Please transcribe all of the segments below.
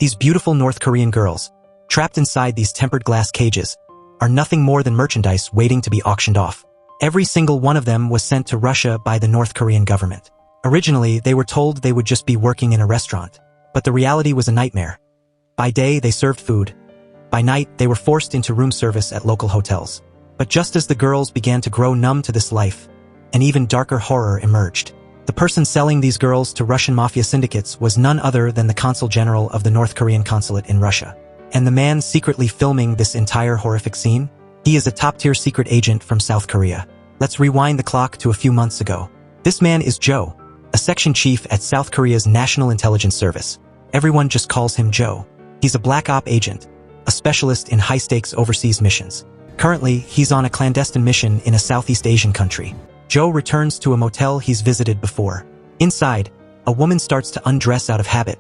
These beautiful North Korean girls, trapped inside these tempered glass cages, are nothing more than merchandise waiting to be auctioned off. Every single one of them was sent to Russia by the North Korean government. Originally, they were told they would just be working in a restaurant, but the reality was a nightmare. By day, they served food. By night, they were forced into room service at local hotels. But just as the girls began to grow numb to this life, an even darker horror emerged. The person selling these girls to Russian mafia syndicates was none other than the consul general of the North Korean consulate in Russia. And the man secretly filming this entire horrific scene? He is a top-tier secret agent from South Korea. Let's rewind the clock to a few months ago. This man is Joe, a section chief at South Korea's National Intelligence Service. Everyone just calls him Joe. He's a black op agent, a specialist in high-stakes overseas missions. Currently, he's on a clandestine mission in a Southeast Asian country. Joe returns to a motel he's visited before. Inside, a woman starts to undress out of habit,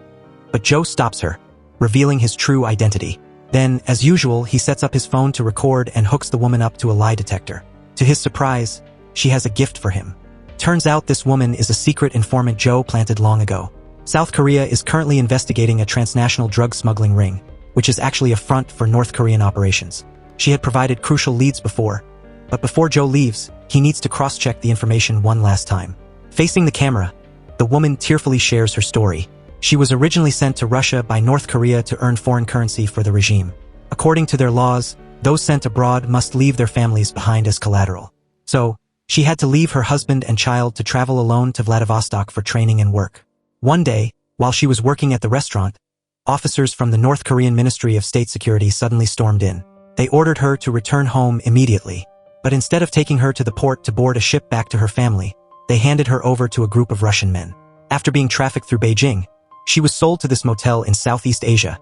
but Joe stops her, revealing his true identity. Then, as usual, he sets up his phone to record and hooks the woman up to a lie detector. To his surprise, she has a gift for him. Turns out this woman is a secret informant Joe planted long ago. South Korea is currently investigating a transnational drug smuggling ring, which is actually a front for North Korean operations. She had provided crucial leads before, but before Joe leaves, he needs to cross-check the information one last time. Facing the camera, the woman tearfully shares her story. She was originally sent to Russia by North Korea to earn foreign currency for the regime. According to their laws, those sent abroad must leave their families behind as collateral. So, she had to leave her husband and child to travel alone to Vladivostok for training and work. One day, while she was working at the restaurant, officers from the North Korean Ministry of State Security suddenly stormed in. They ordered her to return home immediately. But instead of taking her to the port to board a ship back to her family, they handed her over to a group of Russian men. After being trafficked through Beijing, she was sold to this motel in Southeast Asia,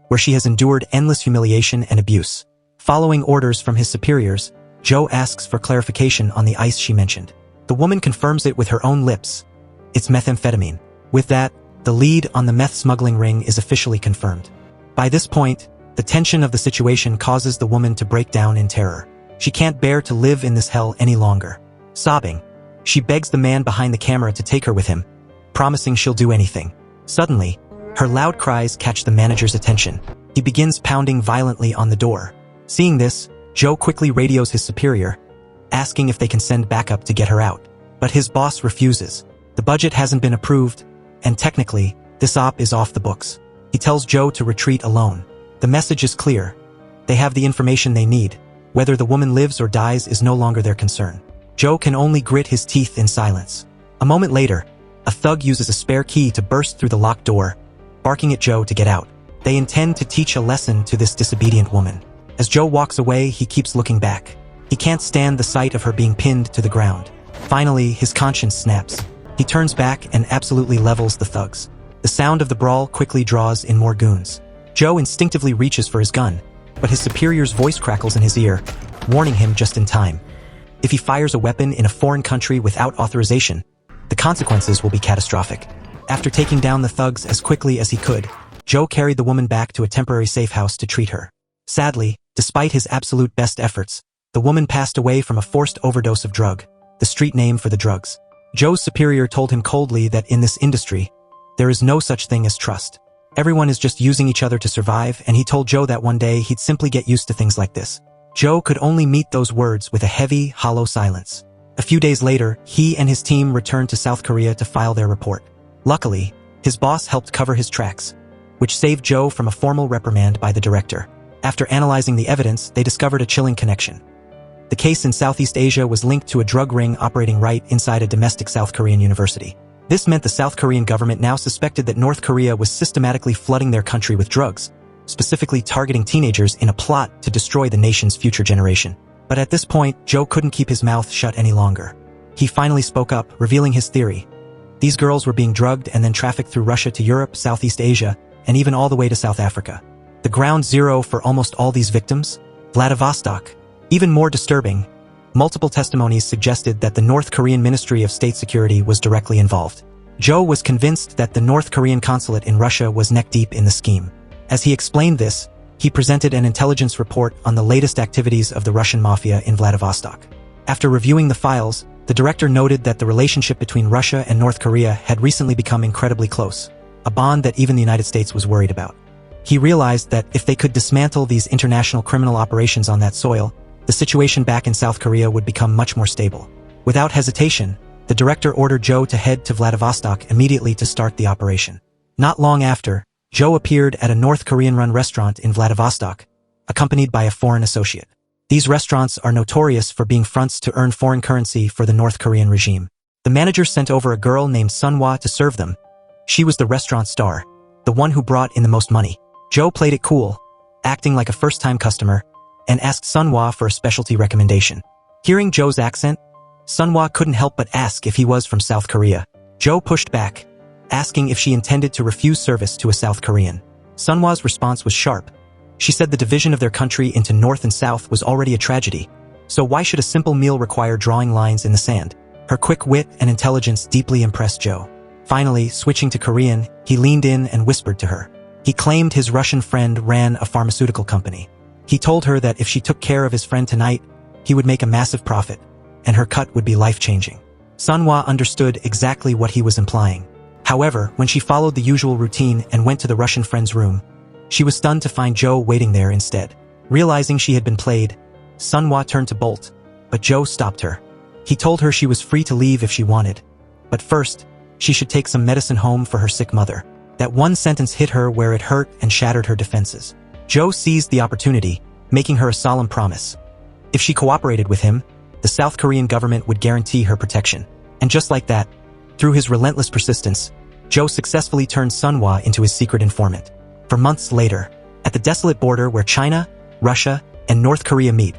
where she has endured endless humiliation and abuse. Following orders from his superiors, Joe asks for clarification on the ice she mentioned. The woman confirms it with her own lips. It's methamphetamine. With that, the lead on the meth smuggling ring is officially confirmed. By this point, the tension of the situation causes the woman to break down in terror. She can't bear to live in this hell any longer. Sobbing, she begs the man behind the camera to take her with him, promising she'll do anything. Suddenly, her loud cries catch the manager's attention. He begins pounding violently on the door. Seeing this, Joe quickly radios his superior, asking if they can send backup to get her out. But his boss refuses. The budget hasn't been approved, and technically, this op is off the books. He tells Joe to retreat alone. The message is clear. They have the information they need. Whether the woman lives or dies is no longer their concern. Joe can only grit his teeth in silence. A moment later, a thug uses a spare key to burst through the locked door, barking at Joe to get out. They intend to teach a lesson to this disobedient woman. As Joe walks away, he keeps looking back. He can't stand the sight of her being pinned to the ground. Finally, his conscience snaps. He turns back and absolutely levels the thugs. The sound of the brawl quickly draws in more goons. Joe instinctively reaches for his gun, but his superior's voice crackles in his ear, warning him just in time. If he fires a weapon in a foreign country without authorization, the consequences will be catastrophic. After taking down the thugs as quickly as he could, Joe carried the woman back to a temporary safe house to treat her. Sadly, despite his absolute best efforts, the woman passed away from a forced overdose of drug, the street name for the drugs. Joe's superior told him coldly that in this industry, there is no such thing as trust. Everyone is just using each other to survive, and he told Joe that one day he'd simply get used to things like this. Joe could only meet those words with a heavy, hollow silence. A few days later, he and his team returned to South Korea to file their report. Luckily, his boss helped cover his tracks, which saved Joe from a formal reprimand by the director. After analyzing the evidence, they discovered a chilling connection. The case in Southeast Asia was linked to a drug ring operating right inside a domestic South Korean university. This meant the South Korean government now suspected that North Korea was systematically flooding their country with drugs, specifically targeting teenagers in a plot to destroy the nation's future generation. But at this point, Joe couldn't keep his mouth shut any longer. He finally spoke up, revealing his theory. These girls were being drugged and then trafficked through Russia to Europe, Southeast Asia, and even all the way to South Africa. The ground zero for almost all these victims? Vladivostok. Even more disturbing, multiple testimonies suggested that the North Korean Ministry of State Security was directly involved. Joe was convinced that the North Korean consulate in Russia was neck-deep in the scheme. As he explained this, he presented an intelligence report on the latest activities of the Russian Mafia in Vladivostok. After reviewing the files, the director noted that the relationship between Russia and North Korea had recently become incredibly close, a bond that even the United States was worried about. He realized that if they could dismantle these international criminal operations on that soil, the situation back in South Korea would become much more stable. Without hesitation, the director ordered Joe to head to Vladivostok immediately to start the operation. Not long after, Joe appeared at a North Korean-run restaurant in Vladivostok, accompanied by a foreign associate. These restaurants are notorious for being fronts to earn foreign currency for the North Korean regime. The manager sent over a girl named Sunhwa to serve them. She was the restaurant star, the one who brought in the most money. Joe played it cool, acting like a first-time customer, and asked Sunhwa for a specialty recommendation. Hearing Joe's accent, Sunhwa couldn't help but ask if he was from South Korea. Joe pushed back, asking if she intended to refuse service to a South Korean. Sunhwa's response was sharp. She said the division of their country into North and South was already a tragedy, so why should a simple meal require drawing lines in the sand? Her quick wit and intelligence deeply impressed Joe. Finally, switching to Korean, he leaned in and whispered to her. He claimed his Russian friend ran a pharmaceutical company. He told her that if she took care of his friend tonight, he would make a massive profit, and her cut would be life-changing. Sunhwa understood exactly what he was implying. However, when she followed the usual routine and went to the Russian friend's room, she was stunned to find Joe waiting there instead. Realizing she had been played, Sunhwa turned to bolt, but Joe stopped her. He told her she was free to leave if she wanted, but first, she should take some medicine home for her sick mother. That one sentence hit her where it hurt and shattered her defenses. Joe seized the opportunity, making her a solemn promise. If she cooperated with him, the South Korean government would guarantee her protection. And just like that, through his relentless persistence, Joe successfully turned Sunhwa into his secret informant. For months later, at the desolate border where China, Russia, and North Korea meet,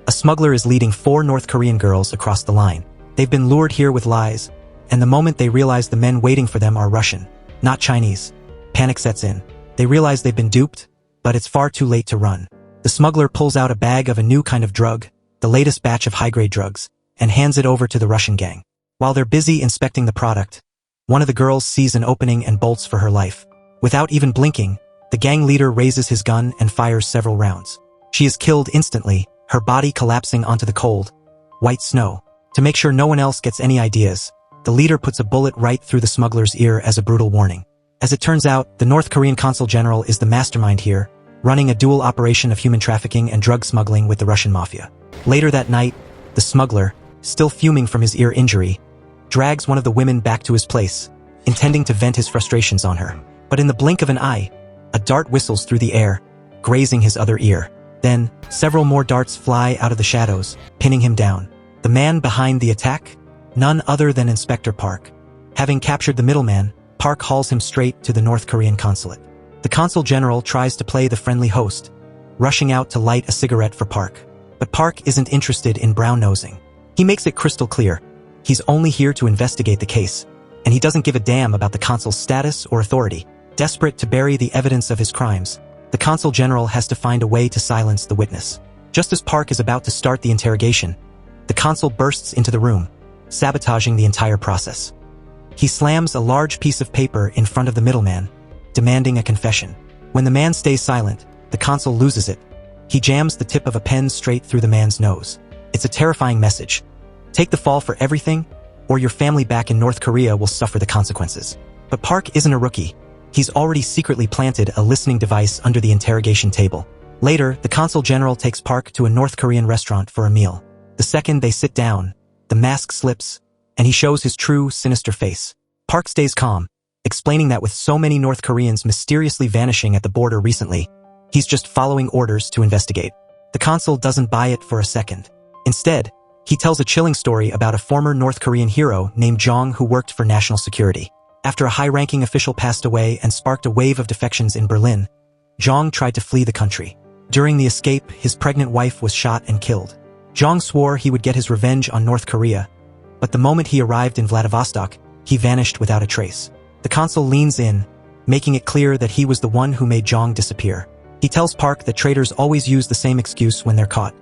a smuggler is leading 4 North Korean girls across the line. They've been lured here with lies, and the moment they realize the men waiting for them are Russian, not Chinese, panic sets in. They realize they've been duped, but it's far too late to run. The smuggler pulls out a bag of a new kind of drug, the latest batch of high-grade drugs, and hands it over to the Russian gang. While they're busy inspecting the product, one of the girls sees an opening and bolts for her life. Without even blinking, the gang leader raises his gun and fires several rounds. She is killed instantly, her body collapsing onto the cold, white snow. To make sure no one else gets any ideas, the leader puts a bullet right through the smuggler's ear as a brutal warning. As it turns out, the North Korean consul general is the mastermind here, running a dual operation of human trafficking and drug smuggling with the Russian Mafia. Later that night, the smuggler, still fuming from his ear injury, drags one of the women back to his place, intending to vent his frustrations on her. But in the blink of an eye, a dart whistles through the air, grazing his other ear. Then, several more darts fly out of the shadows, pinning him down. The man behind the attack? None other than Inspector Park. Having captured the middleman, Park hauls him straight to the North Korean consulate. The consul general tries to play the friendly host, rushing out to light a cigarette for Park. But Park isn't interested in brown-nosing. He makes it crystal clear. He's only here to investigate the case, and he doesn't give a damn about the consul's status or authority. Desperate to bury the evidence of his crimes, the consul general has to find a way to silence the witness. Just as Park is about to start the interrogation, the consul bursts into the room, sabotaging the entire process. He slams a large piece of paper in front of the middleman, demanding a confession. When the man stays silent, the consul loses it. He jams the tip of a pen straight through the man's nose. It's a terrifying message. Take the fall for everything, or your family back in North Korea will suffer the consequences. But Park isn't a rookie. He's already secretly planted a listening device under the interrogation table. Later, the consul general takes Park to a North Korean restaurant for a meal. The second they sit down, the mask slips, and he shows his true, sinister face. Park stays calm, explaining that with so many North Koreans mysteriously vanishing at the border recently, he's just following orders to investigate. The consul doesn't buy it for a second. Instead, he tells a chilling story about a former North Korean hero named Jong who worked for national security. After a high-ranking official passed away and sparked a wave of defections in Berlin, Jong tried to flee the country. During the escape, his pregnant wife was shot and killed. Jong swore he would get his revenge on North Korea, but the moment he arrived in Vladivostok, he vanished without a trace. The consul leans in, making it clear that he was the one who made Jong disappear. He tells Park that traitors always use the same excuse when they're caught,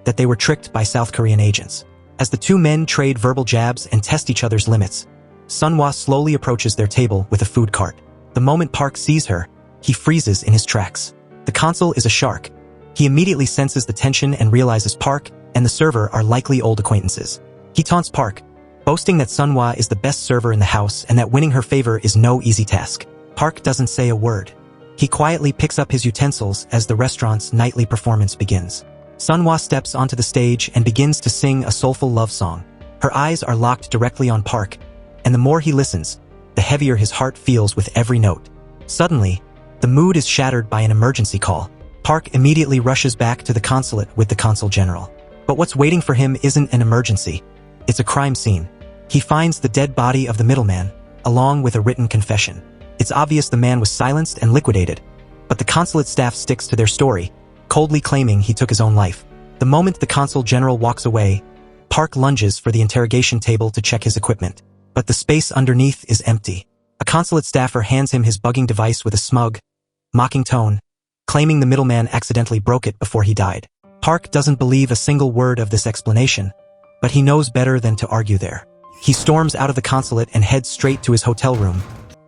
that they were tricked by South Korean agents. As the two men trade verbal jabs and test each other's limits, Sunhwa slowly approaches their table with a food cart. The moment Park sees her, he freezes in his tracks. The consul is a shark. He immediately senses the tension and realizes Park and the server are likely old acquaintances. He taunts Park, boasting that Sunhwa is the best server in the house and that winning her favor is no easy task. Park doesn't say a word. He quietly picks up his utensils as the restaurant's nightly performance begins. Sunhwa steps onto the stage and begins to sing a soulful love song. Her eyes are locked directly on Park, and the more he listens, the heavier his heart feels with every note. Suddenly, the mood is shattered by an emergency call. Park immediately rushes back to the consulate with the consul general. But what's waiting for him isn't an emergency. It's a crime scene. He finds the dead body of the middleman, along with a written confession. It's obvious the man was silenced and liquidated, but the consulate staff sticks to their story, coldly claiming he took his own life. The moment the consul general walks away, Park lunges for the interrogation table to check his equipment, but the space underneath is empty. A consulate staffer hands him his bugging device with a smug, mocking tone, claiming the middleman accidentally broke it before he died. Park doesn't believe a single word of this explanation, but he knows better than to argue there. He storms out of the consulate and heads straight to his hotel room,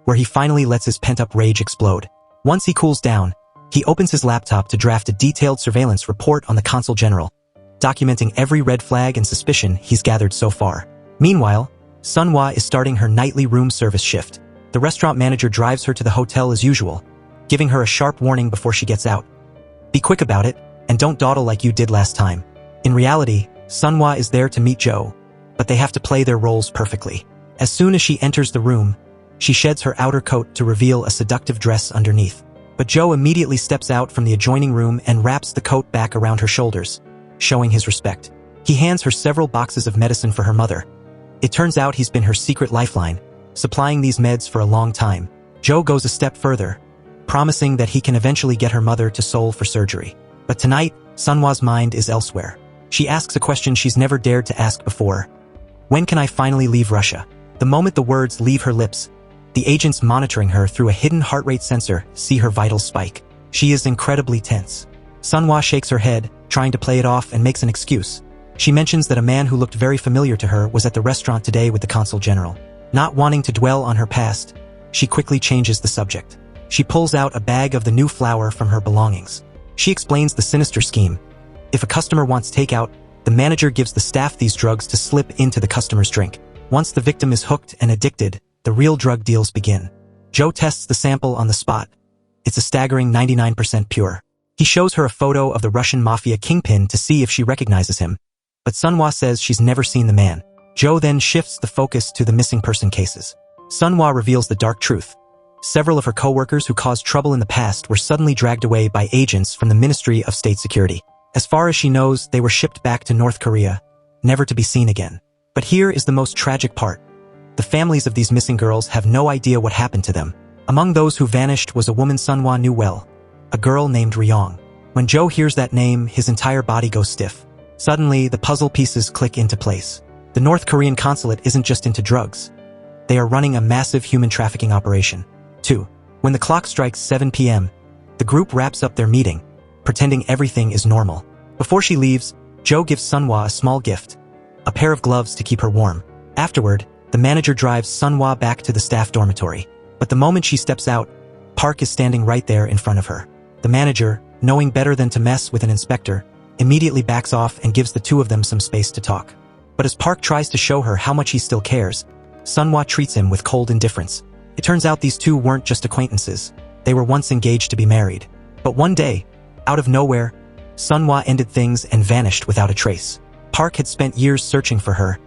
where he finally lets his pent-up rage explode. Once he cools down, he opens his laptop to draft a detailed surveillance report on the consul general, documenting every red flag and suspicion he's gathered so far. Meanwhile, Sunhwa is starting her nightly room service shift. The restaurant manager drives her to the hotel as usual, giving her a sharp warning before she gets out. Be quick about it, and don't dawdle like you did last time. In reality, Sunhwa is there to meet Joe, but they have to play their roles perfectly. As soon as she enters the room, she sheds her outer coat to reveal a seductive dress underneath. But Joe immediately steps out from the adjoining room and wraps the coat back around her shoulders, showing his respect. He hands her several boxes of medicine for her mother. It turns out he's been her secret lifeline, supplying these meds for a long time. Joe goes a step further, promising that he can eventually get her mother to Seoul for surgery. But tonight, Sunhwa's mind is elsewhere. She asks a question she's never dared to ask before. When can I finally leave Russia? The moment the words leave her lips, the agents monitoring her through a hidden heart rate sensor see her vitals spike. She is incredibly tense. Sunhwa shakes her head, trying to play it off, and makes an excuse. She mentions that a man who looked very familiar to her was at the restaurant today with the consul general. Not wanting to dwell on her past, she quickly changes the subject. She pulls out a bag of the new flour from her belongings. She explains the sinister scheme. If a customer wants takeout, the manager gives the staff these drugs to slip into the customer's drink. Once the victim is hooked and addicted, the real drug deals begin. Joe tests the sample on the spot. It's a staggering 99% pure. He shows her a photo of the Russian Mafia kingpin to see if she recognizes him, but Sunhwa says she's never seen the man. Joe then shifts the focus to the missing person cases. Sunhwa reveals the dark truth. Several of her co-workers who caused trouble in the past were suddenly dragged away by agents from the Ministry of State Security. As far as she knows, they were shipped back to North Korea, never to be seen again. But here is the most tragic part. The families of these missing girls have no idea what happened to them. Among those who vanished was a woman Sunhwa knew well, a girl named Ryong. When Joe hears that name, his entire body goes stiff. Suddenly, the puzzle pieces click into place. The North Korean consulate isn't just into drugs. They are running a massive human trafficking operation. 2. When the clock strikes 7 p.m., the group wraps up their meeting, pretending everything is normal. Before she leaves, Joe gives Sunhwa a small gift, a pair of gloves to keep her warm. Afterward, the manager drives Sunhwa back to the staff dormitory. But the moment she steps out, Park is standing right there in front of her. The manager, knowing better than to mess with an inspector, immediately backs off and gives the two of them some space to talk. But as Park tries to show her how much he still cares, Sunhwa treats him with cold indifference. It turns out these two weren't just acquaintances. They were once engaged to be married. But one day, out of nowhere, Sunhwa ended things and vanished without a trace. Park had spent years searching for her,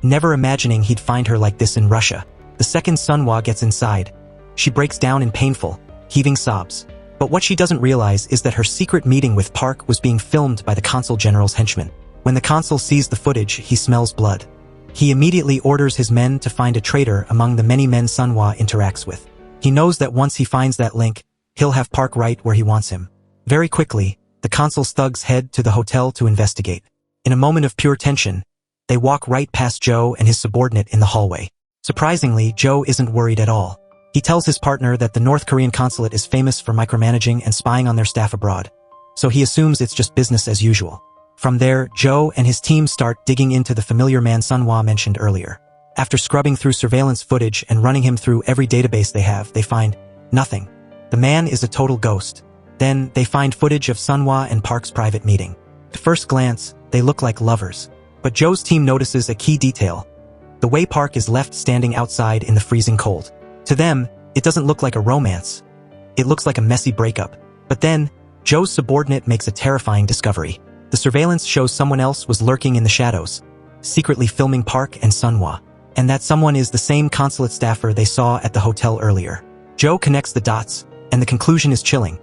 never imagining he'd find her like this in Russia. The second Sunhwa gets inside, she breaks down in painful, heaving sobs. But what she doesn't realize is that her secret meeting with Park was being filmed by the consul general's henchmen. When the consul sees the footage, he smells blood. He immediately orders his men to find a traitor among the many men Sunhwa interacts with. He knows that once he finds that link, he'll have Park right where he wants him. Very quickly, the consul's thugs head to the hotel to investigate. In a moment of pure tension, they walk right past Joe and his subordinate in the hallway. Surprisingly, Joe isn't worried at all. He tells his partner that the North Korean consulate is famous for micromanaging and spying on their staff abroad, so he assumes it's just business as usual. From there, Joe and his team start digging into the familiar man Sunhwa mentioned earlier. After scrubbing through surveillance footage and running him through every database they have, they find nothing. The man is a total ghost. Then, they find footage of Sunhwa and Park's private meeting. At first glance, they look like lovers. But Joe's team notices a key detail: the way Park is left standing outside in the freezing cold. To them, it doesn't look like a romance. It looks like a messy breakup. But then, Joe's subordinate makes a terrifying discovery. The surveillance shows someone else was lurking in the shadows, secretly filming Park and Sunhwa. And that someone is the same consulate staffer they saw at the hotel earlier. Joe connects the dots, and the conclusion is chilling.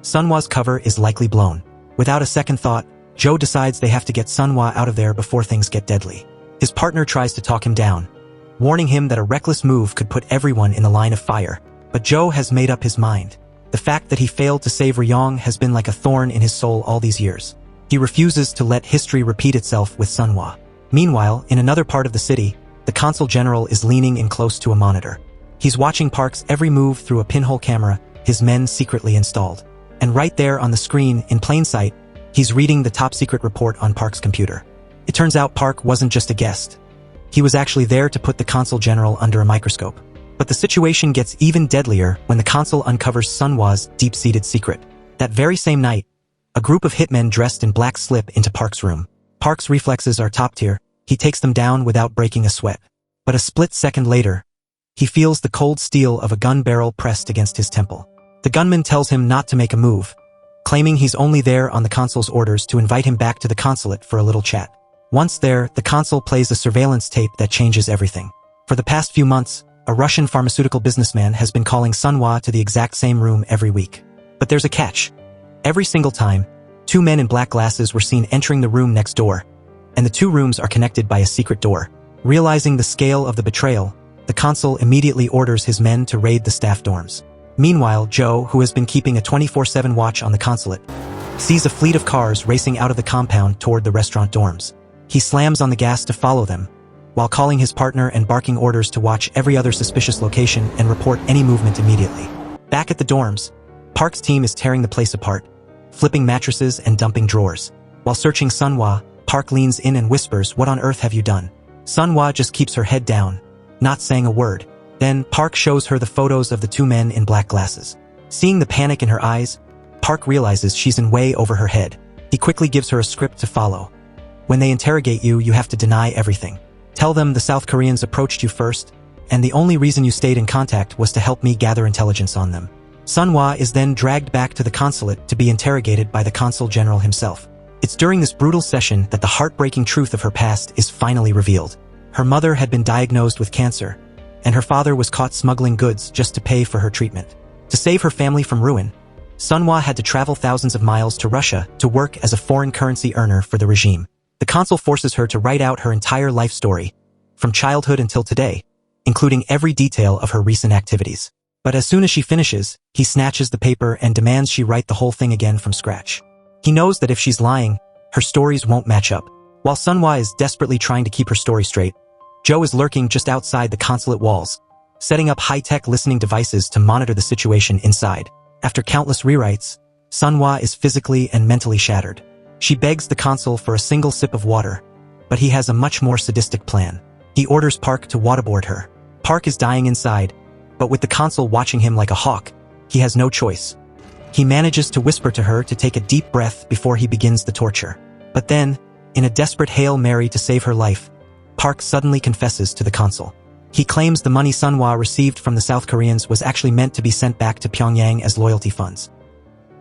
Sunhwa's cover is likely blown. Without a second thought, Joe decides they have to get Sunhwa out of there before things get deadly. His partner tries to talk him down, warning him that a reckless move could put everyone in the line of fire. But Joe has made up his mind. The fact that he failed to save Ryong has been like a thorn in his soul all these years. He refuses to let history repeat itself with Sunhwa. Meanwhile, in another part of the city, the consul general is leaning in close to a monitor. He's watching Park's every move through a pinhole camera his men secretly installed. And right there on the screen, in plain sight, he's reading the top-secret report on Park's computer. It turns out Park wasn't just a guest. He was actually there to put the consul general under a microscope. But the situation gets even deadlier when the consul uncovers Sunhwa's deep-seated secret. That very same night, a group of hitmen dressed in black slip into Park's room. Park's reflexes are top-tier. He takes them down without breaking a sweat. But a split second later, he feels the cold steel of a gun barrel pressed against his temple. The gunman tells him not to make a move, claiming he's only there on the consul's orders to invite him back to the consulate for a little chat. Once there, the consul plays a surveillance tape that changes everything. For the past few months, a Russian pharmaceutical businessman has been calling Sunhwa to the exact same room every week. But there's a catch. Every single time, two men in black glasses were seen entering the room next door, and the two rooms are connected by a secret door. Realizing the scale of the betrayal, the consul immediately orders his men to raid the staff dorms. Meanwhile, Joe, who has been keeping a 24/7 watch on the consulate, sees a fleet of cars racing out of the compound toward the restaurant dorms. He slams on the gas to follow them, while calling his partner and barking orders to watch every other suspicious location and report any movement immediately. Back at the dorms, Park's team is tearing the place apart, flipping mattresses and dumping drawers. While searching Sunhwa, Park leans in and whispers, "What on earth have you done?" Sunhwa just keeps her head down, not saying a word. Then, Park shows her the photos of the two men in black glasses. Seeing the panic in her eyes, Park realizes she's in way over her head. He quickly gives her a script to follow. "When they interrogate you, you have to deny everything. Tell them the South Koreans approached you first, and the only reason you stayed in contact was to help me gather intelligence on them." Sunhwa is then dragged back to the consulate to be interrogated by the consul general himself. It's during this brutal session that the heartbreaking truth of her past is finally revealed. Her mother had been diagnosed with cancer, and her father was caught smuggling goods just to pay for her treatment. To save her family from ruin, Sunhwa had to travel thousands of miles to Russia to work as a foreign currency earner for the regime. The consul forces her to write out her entire life story, from childhood until today, including every detail of her recent activities. But as soon as she finishes, he snatches the paper and demands she write the whole thing again from scratch. He knows that if she's lying, her stories won't match up. While Sunhwa is desperately trying to keep her story straight, Joe is lurking just outside the consulate walls, setting up high-tech listening devices to monitor the situation inside. After countless rewrites, Sunhwa is physically and mentally shattered. She begs the consul for a single sip of water, but he has a much more sadistic plan. He orders Park to waterboard her. Park is dying inside, but with the consul watching him like a hawk, he has no choice. He manages to whisper to her to take a deep breath before he begins the torture. But then, in a desperate Hail Mary to save her life, Park suddenly confesses to the consul. He claims the money Sunhwa received from the South Koreans was actually meant to be sent back to Pyongyang as loyalty funds.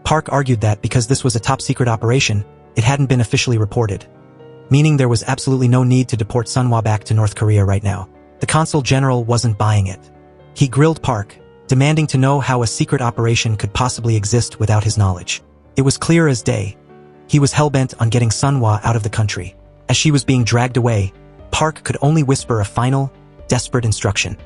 Park argued that because this was a top-secret operation, it hadn't been officially reported, meaning there was absolutely no need to deport Sunhwa back to North Korea right now. The consul general wasn't buying it. He grilled Park, demanding to know how a secret operation could possibly exist without his knowledge. It was clear as day. He was hell-bent on getting Sunhwa out of the country. As she was being dragged away, Park could only whisper a final, desperate instruction.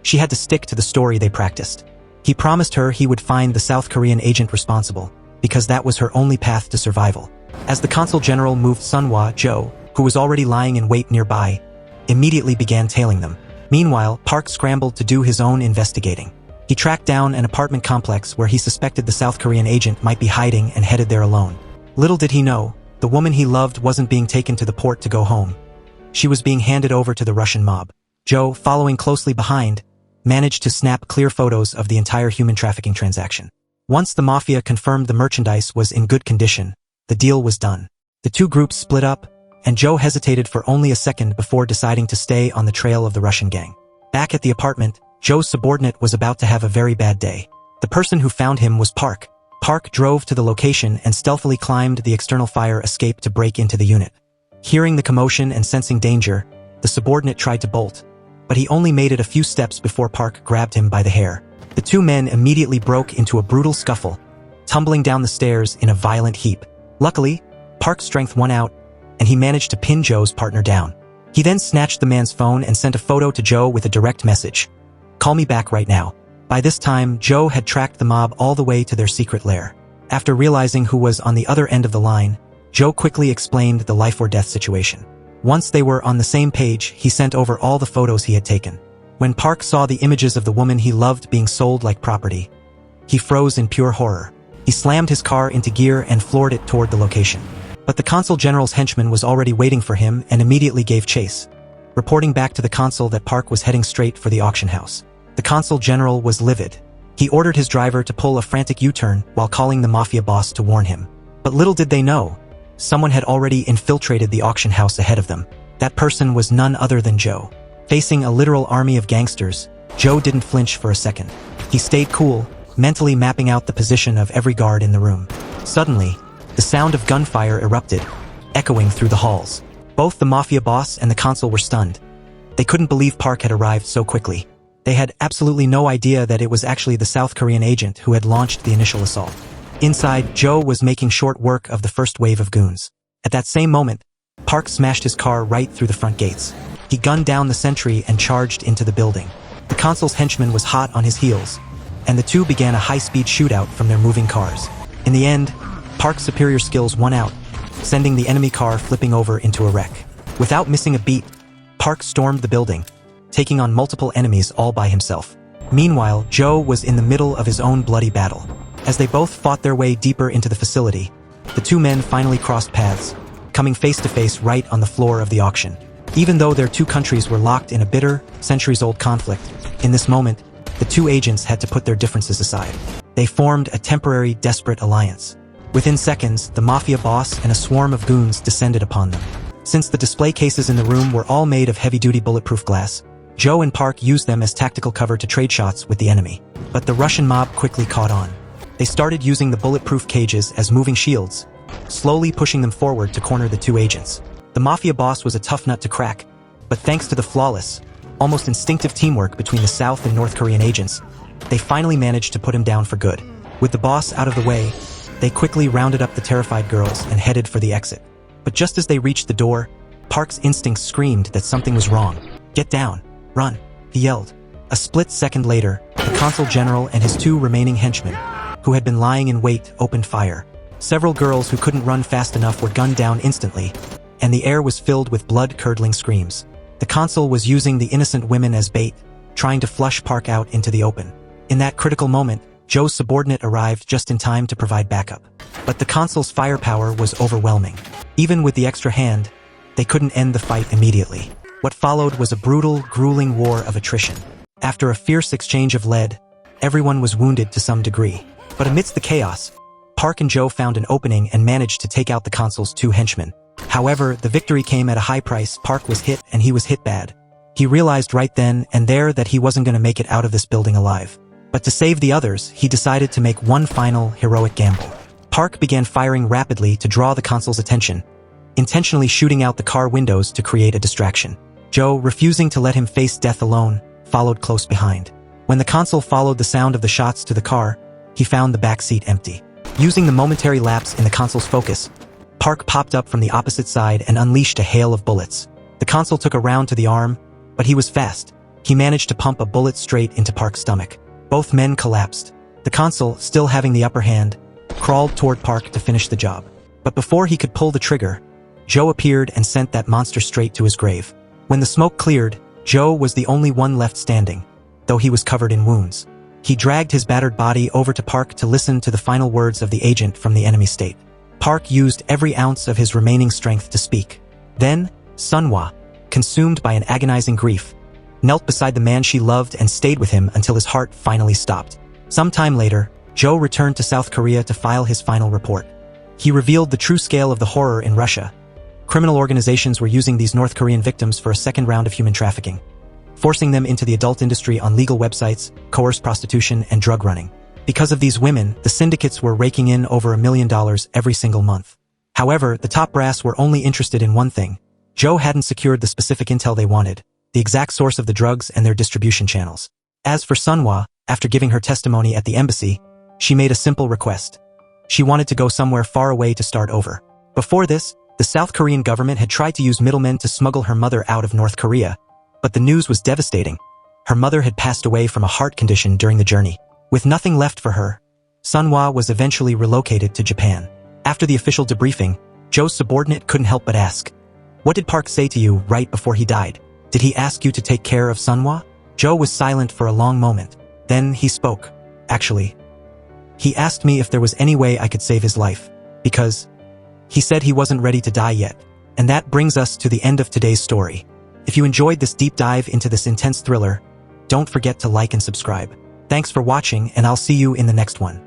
She had to stick to the story they practiced. He promised her he would find the South Korean agent responsible, because that was her only path to survival. As the consul general moved Sunhwa, Joe, who was already lying in wait nearby, immediately began tailing them. Meanwhile, Park scrambled to do his own investigating. He tracked down an apartment complex where he suspected the South Korean agent might be hiding and headed there alone. Little did he know, the woman he loved wasn't being taken to the port to go home. She was being handed over to the Russian mob. Joe, following closely behind, managed to snap clear photos of the entire human trafficking transaction. Once the Mafia confirmed the merchandise was in good condition, the deal was done. The two groups split up, and Joe hesitated for only a second before deciding to stay on the trail of the Russian gang. Back at the apartment, Joe's subordinate was about to have a very bad day. The person who found him was Park. Park drove to the location and stealthily climbed the external fire escape to break into the unit. Hearing the commotion and sensing danger, the subordinate tried to bolt, but he only made it a few steps before Park grabbed him by the hair. The two men immediately broke into a brutal scuffle, tumbling down the stairs in a violent heap. Luckily, Park's strength won out, and he managed to pin Joe's partner down. He then snatched the man's phone and sent a photo to Joe with a direct message. "Call me back right now." By this time, Joe had tracked the mob all the way to their secret lair. After realizing who was on the other end of the line, Joe quickly explained the life-or-death situation. Once they were on the same page, he sent over all the photos he had taken. When Park saw the images of the woman he loved being sold like property, he froze in pure horror. He slammed his car into gear and floored it toward the location. But the consul general's henchman was already waiting for him and immediately gave chase, reporting back to the consul that Park was heading straight for the auction house. The consul general was livid. He ordered his driver to pull a frantic U-turn while calling the Mafia boss to warn him. But little did they know, someone had already infiltrated the auction house ahead of them. That person was none other than Joe. Facing a literal army of gangsters, Joe didn't flinch for a second. He stayed cool, mentally mapping out the position of every guard in the room. Suddenly, the sound of gunfire erupted, echoing through the halls. Both the Mafia boss and the consul were stunned. They couldn't believe Park had arrived so quickly. They had absolutely no idea that it was actually the South Korean agent who had launched the initial assault. Inside, Joe was making short work of the first wave of goons. At that same moment, Park smashed his car right through the front gates. He gunned down the sentry and charged into the building. The consul's henchman was hot on his heels, and the two began a high-speed shootout from their moving cars. In the end, Park's superior skills won out, sending the enemy car flipping over into a wreck. Without missing a beat, Park stormed the building, taking on multiple enemies all by himself. Meanwhile, Joe was in the middle of his own bloody battle. As they both fought their way deeper into the facility, the two men finally crossed paths, coming face to face right on the floor of the auction. Even though their two countries were locked in a bitter, centuries-old conflict, in this moment, the two agents had to put their differences aside. They formed a temporary, desperate alliance. Within seconds, the Mafia boss and a swarm of goons descended upon them. Since the display cases in the room were all made of heavy-duty bulletproof glass, Joe and Park used them as tactical cover to trade shots with the enemy. But the Russian mob quickly caught on. They started using the bulletproof cages as moving shields, slowly pushing them forward to corner the two agents. The Mafia boss was a tough nut to crack, but thanks to the flawless, almost instinctive teamwork between the South and North Korean agents, they finally managed to put him down for good. With the boss out of the way, they quickly rounded up the terrified girls and headed for the exit. But just as they reached the door, Park's instincts screamed that something was wrong. "Get down! Run!" he yelled. A split second later, the consul general and his two remaining henchmen, who had been lying in wait, opened fire. Several girls who couldn't run fast enough were gunned down instantly, and the air was filled with blood-curdling screams. The consul was using the innocent women as bait, trying to flush Park out into the open. In that critical moment, Joe's subordinate arrived just in time to provide backup. But the consul's firepower was overwhelming. Even with the extra hand, they couldn't end the fight immediately. What followed was a brutal, grueling war of attrition. After a fierce exchange of lead, everyone was wounded to some degree. But amidst the chaos, Park and Joe found an opening and managed to take out the consul's two henchmen. However, the victory came at a high price. Park was hit, and he was hit bad. He realized right then and there that he wasn't going to make it out of this building alive. But to save the others, he decided to make one final, heroic gamble. Park began firing rapidly to draw the consul's attention, intentionally shooting out the car windows to create a distraction. Joe, refusing to let him face death alone, followed close behind. When the consul followed the sound of the shots to the car, he found the back seat empty. Using the momentary lapse in the consul's focus, Park popped up from the opposite side and unleashed a hail of bullets. The consul took a round to the arm, but he was fast. He managed to pump a bullet straight into Park's stomach. Both men collapsed. The consul, still having the upper hand, crawled toward Park to finish the job. But before he could pull the trigger, Joe appeared and sent that monster straight to his grave. When the smoke cleared, Joe was the only one left standing, though he was covered in wounds. He dragged his battered body over to Park to listen to the final words of the agent from the enemy state. Park used every ounce of his remaining strength to speak. Then, Sunhwa, consumed by an agonizing grief, knelt beside the man she loved and stayed with him until his heart finally stopped. Some time later, Joe returned to South Korea to file his final report. He revealed the true scale of the horror in Russia. Criminal organizations were using these North Korean victims for a second round of human trafficking, forcing them into the adult industry on legal websites, coerced prostitution, and drug running. Because of these women, the syndicates were raking in over $1 million every single month. However, the top brass were only interested in one thing. Joe hadn't secured the specific intel they wanted, the exact source of the drugs and their distribution channels. As for Sunhwa, after giving her testimony at the embassy, she made a simple request. She wanted to go somewhere far away to start over. Before this, the South Korean government had tried to use middlemen to smuggle her mother out of North Korea, but the news was devastating. Her mother had passed away from a heart condition during the journey. With nothing left for her, Sunhwa was eventually relocated to Japan. After the official debriefing, Joe's subordinate couldn't help but ask, "What did Park say to you right before he died? Did he ask you to take care of Sunhwa?" Joe was silent for a long moment. Then he spoke. "Actually, he asked me if there was any way I could save his life, because he said he wasn't ready to die yet." And that brings us to the end of today's story. If you enjoyed this deep dive into this intense thriller, don't forget to like and subscribe. Thanks for watching, and I'll see you in the next one.